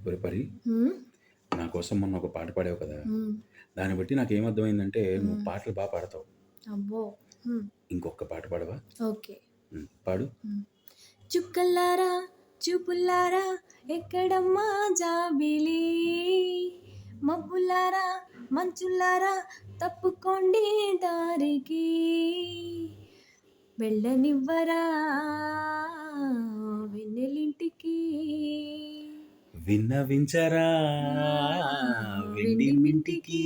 ఒరే పరి, హ్మ్. నా కోసం మొన్న ఒక పాట పాడావు కదా! హ్మ్. దాన్ని బట్టి నాకేమర్థమైందంటే నువ్వు హ్మ్. పాటలు పాడతావు. అబ్బో! హ్మ్. ఇంకొక పాట పాడవా? ఓకే. పాడు. హ్మ్. చుక్కల్లారా చూపుల్లారా ఎక్కడమ్మా జాబిలి, మబ్బుల్లారా మంచుల్లారా తప్పుకోండి దారికి, వెళ్ళనివ్వరా వెన్నెలింటికి, విన్నవించరా వెండి మింటికి,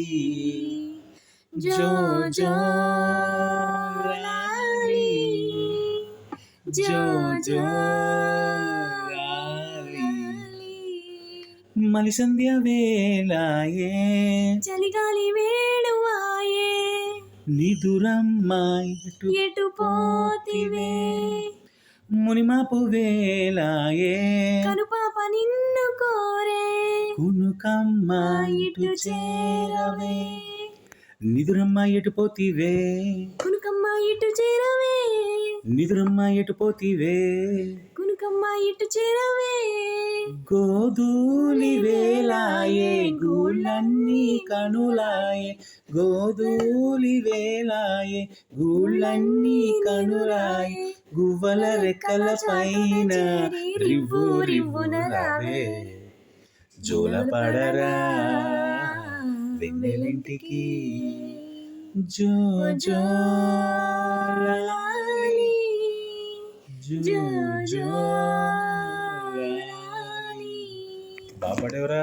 జో జో జో జో లాలి, లాలి, జో జో జో జో లాలి. లాలి. మలి సంధ్య వేళాయే, చలిగాలి వేణువాయే, నిదురమ్మాయి ఎటు పోతివే, మునిమాపు వేళాయే, కనుపాప నిన్ను కోరే, కునుకమ్మ ఇటు ఇటు చేరవే. చేరవే, నిదురమ్మ ఎటు పోతివే, కునుకమ్మ ఇటు చేరవే, నిదురమ్మ ఎటు పోతివే, కునుకమ్మ ఇటు చేరవే, గోధూలి వేలాయే గూళ్ళన్నీ కనులాయే, గోధూలి వేలాయే గూళ్ళన్నీ కనులాయే, గువ్వల రెక్కల పైన రివ్వు రివ్వున రావే, జోల పడరా వెన్నెలింటికి, జో జో లాలి, జో జో లాలి. బాగా పాడేవరా.